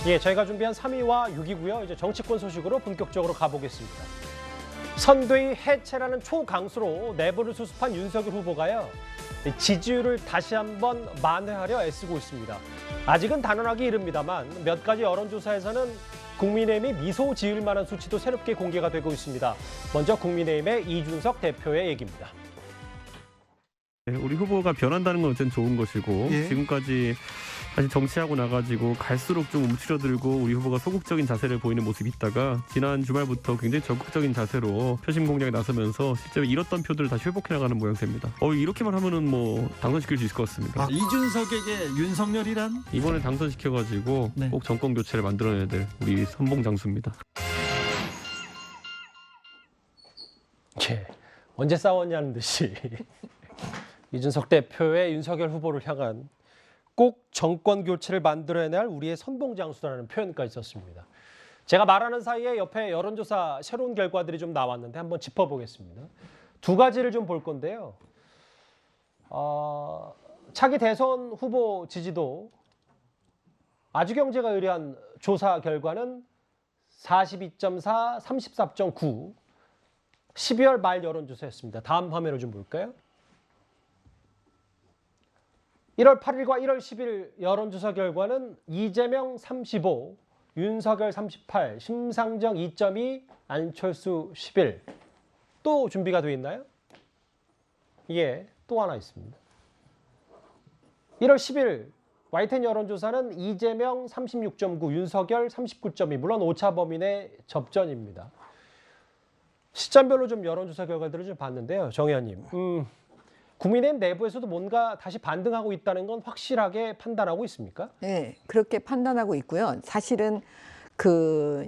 예, 저희가 준비한 3위와 6위고요. 이제 정치권 소식으로 본격적으로 가보겠습니다. 선대위 해체라는 초강수로 내부를 수습한 윤석열 후보가요. 지지율을 다시 한번 만회하려 애쓰고 있습니다. 아직은 단언하기 이릅니다만 몇 가지 여론조사에서는 국민의힘이 미소 지을 만한 수치도 새롭게 공개가 되고 있습니다. 먼저 국민의힘의 이준석 대표의 얘기입니다. 우리 후보가 변한다는 건 어쨌든 좋은 것이고 지금까지 사실 정치하고 나가지고 갈수록 좀 움츠러들고 우리 후보가 소극적인 자세를 보이는 모습이 있다가 지난 주말부터 굉장히 적극적인 자세로 표심 공략에 나서면서 실제로 잃었던 표들을 다시 회복해 나가는 모양새입니다. 이렇게만 하면은 뭐 당선시킬 수 있을 것 같습니다. 이준석에게 윤석열이란? 이번에 당선시켜가지고 꼭 정권 교체를 만들어내야 될 우리 선봉장수입니다. 예, 언제 싸웠냐는 듯이 이준석 대표의 윤석열 후보를 향한 꼭 정권 교체를 만들어내야 할 우리의 선봉장수라는 표현까지 썼습니다. 제가 말하는 사이에 옆에 여론조사 새로운 결과들이 좀 나왔는데 한번 짚어보겠습니다. 두 가지를 좀 볼 건데요. 차기 대선 후보 지지도 아주경제가 의뢰한 조사 결과는 42.4, 34.9, 12월 말 여론조사였습니다. 다음 화면을 좀 볼까요? 1월 8일과 1월 10일 여론조사 결과는 이재명 35, 윤석열 38, 심상정 2.2, 안철수 11. 또 준비가 돼 있나요? 예, 또 하나 있습니다. 1월 10일 YTN 여론조사는 이재명 36.9, 윤석열 39.2. 물론 오차 범인의 접전입니다. 시점별로 좀 여론조사 결과들을 좀 봤는데요. 정 의원님. 국민의힘 내부에서도 뭔가 다시 반등하고 있다는 건 확실하게 판단하고 있습니까? 네, 그렇게 판단하고 있고요. 사실은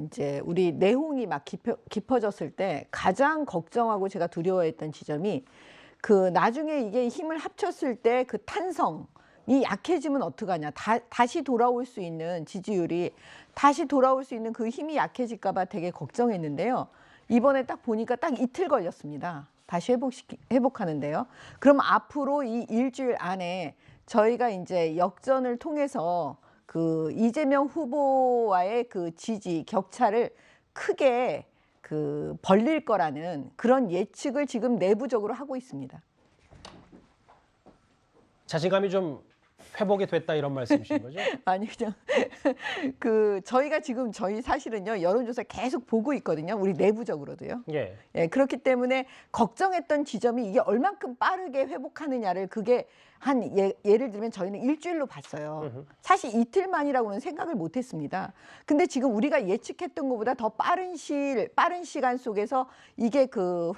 이제 우리 내홍이 막 깊어졌을 때 가장 걱정하고 제가 두려워했던 지점이 나중에 이게 힘을 합쳤을 때 그 탄성이 약해지면 어떡하냐. 다시 돌아올 수 있는 지지율이 다시 돌아올 수 있는 그 힘이 약해질까 봐 되게 걱정했는데요. 이번에 딱 보니까 딱 이틀 걸렸습니다. 다시 회복하는데요. 그럼 앞으로 이 일주일 안에 저희가 이제 역전을 통해서 이재명 후보와의 지지 격차를 크게 벌릴 거라는 그런 예측을 지금 내부적으로 하고 있습니다. 자신감이 좀 회복이 됐다 이런 말씀이신 거죠? 아니 그냥 저희가 지금 사실은요 여론조사 계속 보고 있거든요. 우리 내부적으로도요. 예. 예, 그렇기 때문에 걱정했던 지점이 이게 얼만큼 빠르게 회복하느냐를 그게 예를 들면 저희는 일주일로 봤어요. 사실 이틀만이라고는 생각을 못했습니다. 근데 지금 우리가 예측했던 것보다 더 빠른 시간 속에서 이게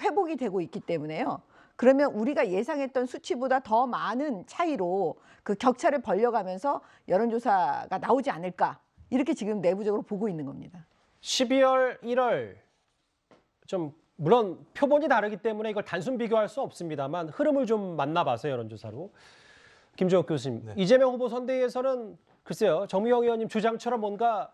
회복이 되고 있기 때문에요. 그러면 우리가 예상했던 수치보다 더 많은 차이로 격차를 벌려가면서 여론조사가 나오지 않을까 이렇게 지금 내부적으로 보고 있는 겁니다. 12월, 1월 좀 물론 표본이 다르기 때문에 이걸 단순 비교할 수 없습니다만 흐름을 좀 만나봐서 여론조사로. 김종욱 교수님, 이재명 후보 선대위에서는 글쎄요. 정미영 의원님 주장처럼 뭔가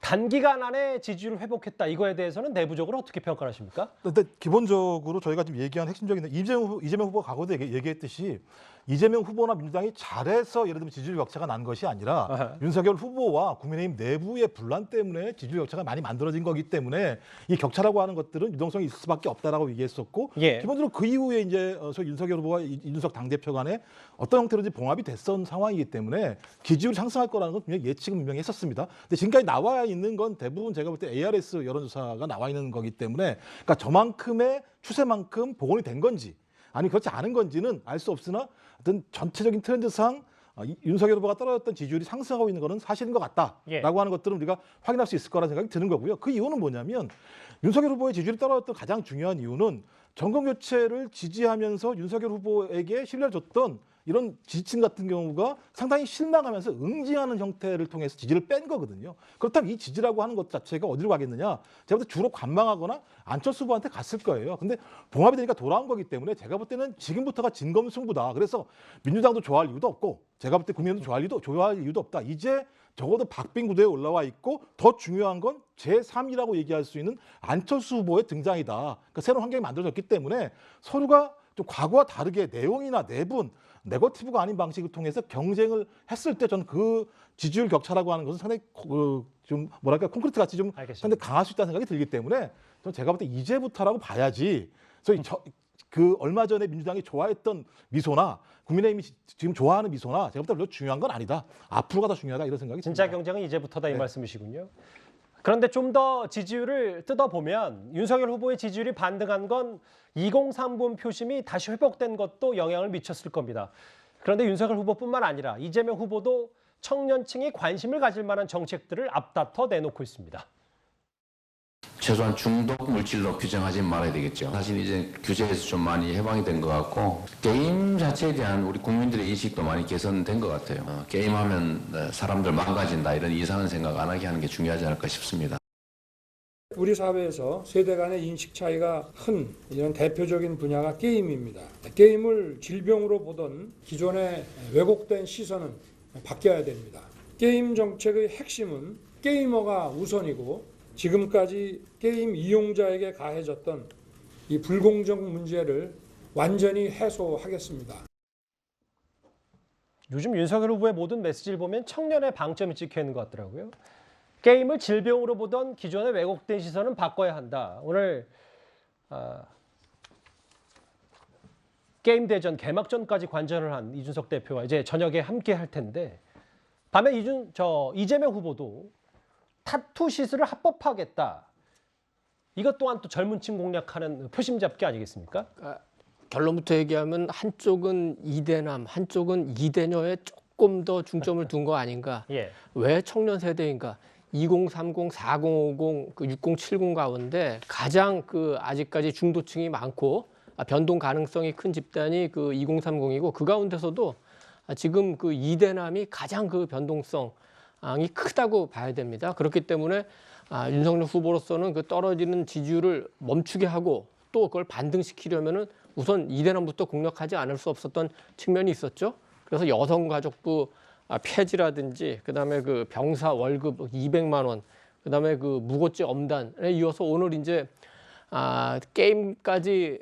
단기간 안에 지지율을 회복했다. 이거에 대해서는 내부적으로 어떻게 평가를 하십니까? 근데 기본적으로 저희가 지금 얘기한 핵심적인 이재명 후보가 과거도 얘기했듯이 이재명 후보나 민주당이 잘해서 예를 들면 지지율 격차가 난 것이 아니라 윤석열 후보와 국민의힘 내부의 분란 때문에 지지율 격차가 많이 만들어진 거기 때문에 이 격차라고 하는 것들은 유동성이 있을 수밖에 없다라고 얘기했었고 기본적으로 그 이후에 이제 윤석열 후보와 이준석 당대표 간에 어떤 형태로든지 봉합이 됐던 상황이기 때문에 지지율이 상승할 거라는 건 분명히 예측은 분명히 했었습니다. 근데 지금까지 나와 있는 건 대부분 제가 볼 때 ARS 여론조사가 나와 있는 거기 때문에 그러니까 저만큼의 추세만큼 복원이 된 건지 아니 그렇지 않은 건지는 알 수 없으나 어떤 전체적인 트렌드상 윤석열 후보가 떨어졌던 지지율이 상승하고 있는 것은 사실인 것 같다라고 하는 것들은 우리가 확인할 수 있을 거라는 생각이 드는 거고요. 그 이유는 뭐냐면 윤석열 후보의 지지율이 떨어졌던 가장 중요한 이유는 정권 교체를 지지하면서 윤석열 후보에게 신뢰를 줬던 이런 지지층 같은 경우가 상당히 실망하면서 응징하는 형태를 통해서 지지를 뺀 거거든요. 그렇다면 이 지지라고 하는 것 자체가 어디로 가겠느냐? 제가 볼 때 주로 관망하거나 안철수 후보한테 갔을 거예요. 근데 봉합이 되니까 돌아온 거기 때문에 제가 볼 때는 지금부터가 진검승부다. 그래서 민주당도 좋아할 이유도 없고 제가 볼 때 국민의힘도 좋아할 이유도 없다. 이제 적어도 박빙 구도에 올라와 있고 더 중요한 건 제3이라고 얘기할 수 있는 안철수 후보의 등장이다. 그러니까 새로운 환경이 만들어졌기 때문에 서로가 좀 과거와 다르게 내용이나 내분, 네거티브가 아닌 방식을 통해서 경쟁을 했을 때 저는 그 지지율 격차라고 하는 것은 상당히 좀 뭐랄까 콘크리트 같이 좀 알겠습니다. 상당히 강할 수 있다는 생각이 들기 때문에 저는 제가 볼 때 이제부터라고 봐야지. 그래서 그 얼마 전에 민주당이 좋아했던 미소나 국민의힘이 지금 좋아하는 미소나 제가 볼 때 별로 중요한 건 아니다. 앞으로가 더 중요하다 이런 생각이 진짜 듭니다. 경쟁은 이제부터다 이 네. 말씀이시군요. 그런데 좀 더 지지율을 뜯어보면 윤석열 후보의 지지율이 반등한 건 2030 표심이 다시 회복된 것도 영향을 미쳤을 겁니다. 그런데 윤석열 후보뿐만 아니라 이재명 후보도 청년층이 관심을 가질 만한 정책들을 앞다퉈 내놓고 있습니다. 최소한 중독 물질로 규정하지 말아야 되겠죠. 사실 이제 규제에서 좀 많이 해방이 된 것 같고 게임 자체에 대한 우리 국민들의 인식도 많이 개선된 것 같아요. 게임하면 사람들 망가진다 이런 이상한 생각 안 하게 하는 게 중요하지 않을까 싶습니다. 우리 사회에서 세대 간의 인식 차이가 큰 이런 대표적인 분야가 게임입니다. 게임을 질병으로 보던 기존의 왜곡된 시선은 바뀌어야 됩니다. 게임 정책의 핵심은 게이머가 우선이고 지금까지 게임 이용자에게 가해졌던 이 불공정 문제를 완전히 해소하겠습니다. 요즘 윤석열 후보의 모든 메시지를 보면 청년의 방점이 찍혀 있는 것 같더라고요. 게임을 질병으로 보던 기존의 왜곡된 시선은 바꿔야 한다. 오늘 게임 대전 개막전까지 관전을 한 이준석 대표와 이제 저녁에 함께 할 텐데 밤에 이재명 후보도 타투 시술을 합법화하겠다. 이것 또한 또 젊은 층 공략하는 표심 잡기 아니겠습니까? 결론부터 얘기하면 한쪽은 이대남, 한쪽은 이대녀에 조금 더 중점을 둔 거 아닌가. 예. 왜 청년 세대인가? 2030, 4050, 6070 가운데 가장 아직까지 중도층이 많고 변동 가능성이 큰 집단이 2030이고 그 가운데서도 지금 이대남이 가장 변동성이 크다고 봐야 됩니다. 그렇기 때문에 윤석열 후보로서는 떨어지는 지지율을 멈추게 하고 또 그걸 반등시키려면은 우선 이대남부터 공략하지 않을 수 없었던 측면이 있었죠. 그래서 여성가족부 폐지라든지 그다음에 병사 월급 200만 원, 그다음에 무고죄 엄단에 이어서 오늘 이제 게임까지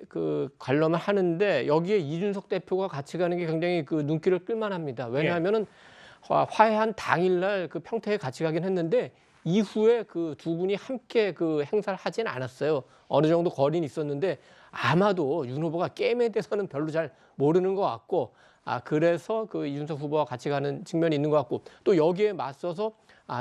관련을 하는데 여기에 이준석 대표가 같이 가는 게 굉장히 눈길을 끌만합니다. 왜냐하면은 화해한 당일날 평택에 같이 가긴 했는데 이후에 두 분이 함께 행사를 하진 않았어요. 어느 정도 거리는 있었는데 아마도 윤 후보가 게임에 대해서는 별로 잘 모르는 것 같고 그래서 이준석 후보와 같이 가는 측면이 있는 것 같고 또 여기에 맞서서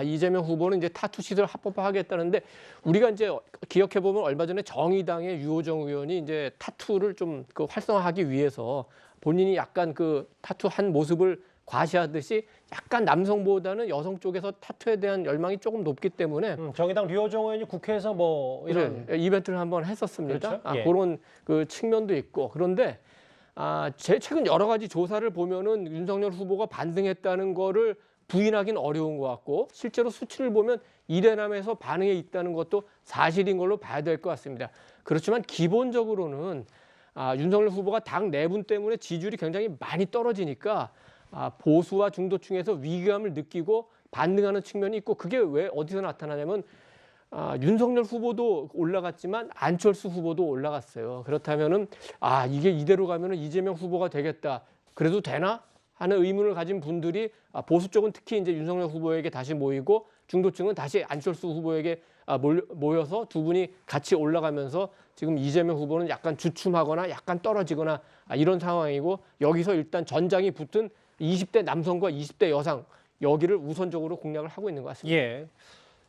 이재명 후보는 이제 타투 시술을 합법화하겠다는데 우리가 이제 기억해 보면 얼마 전에 정의당의 유호정 의원이 이제 타투를 좀 활성화하기 위해서 본인이 약간 타투 한 모습을 과시하듯이 약간 남성보다는 여성 쪽에서 타투에 대한 열망이 조금 높기 때문에 정의당 류호정 의원이 국회에서 뭐 이런 이벤트를 한번 했었습니다. 그렇죠? 예. 그런 측면도 있고 그런데 제 최근 여러 가지 조사를 보면은 윤석열 후보가 반등했다는 거를 부인하기는 어려운 것 같고 실제로 수치를 보면 이대남에서 반응에 있다는 것도 사실인 걸로 봐야 될 것 같습니다. 그렇지만 기본적으로는 윤석열 후보가 당 내분 때문에 지지율이 굉장히 많이 떨어지니까 보수와 중도층에서 위기감을 느끼고 반등하는 측면이 있고 그게 왜 어디서 나타나냐면 윤석열 후보도 올라갔지만 안철수 후보도 올라갔어요. 그렇다면은 이게 이대로 가면은 이재명 후보가 되겠다. 그래도 되나? 하는 의문을 가진 분들이 보수 쪽은 특히 이제 윤석열 후보에게 다시 모이고 중도층은 다시 안철수 후보에게 모여서 두 분이 같이 올라가면서 지금 이재명 후보는 약간 주춤하거나 약간 떨어지거나 이런 상황이고 여기서 일단 전장이 붙은 20대 남성과 20대 여성 여기를 우선적으로 공략을 하고 있는 것 같습니다. 예.